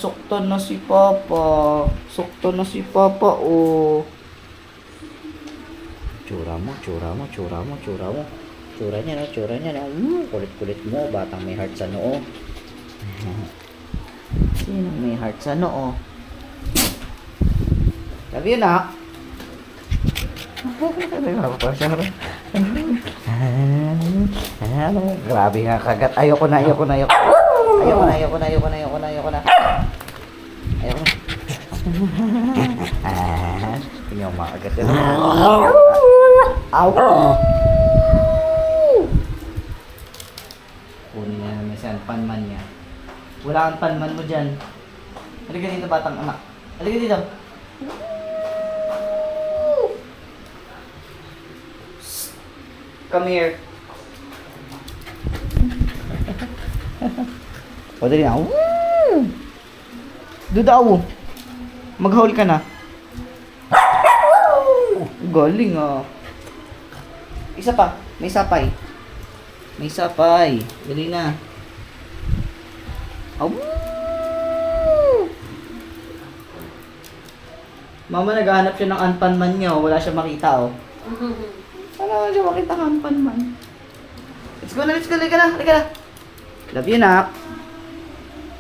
nasaktan na si Papa. Saktan na si Papa, oh. Tsura mo, tsura mo, tsura mo, tsura mo. Tsura niya, no? Tsura niya, no? Kulit-kulit mo, batang may heart sa noo. Sinong may heart sa noo? Love you, nak. Grabe nga kagat. Ayoko na, ayoko na, ayoko. Ayoko na, ayoko na, ayoko na, ayoko na, ayoko na. Ayoko na. Tingnan mo, makagat yan. Aw! Kunin na namin siya, panman niya. Wala kang panman mo dyan. Halika dito, batang anak. Halika dito. Come here. O, dali na. Dudaw. Mag-haul ka na. Galing ah. Isa pa. May sapay. May sapay. Dali na. Aw. Mama, naghahanap siya ng anpanman niya. Wala siya makita, oh. Wala siya makita ng anpanman. Let's go na, let's go. Halika na, halika na. Love you, nak.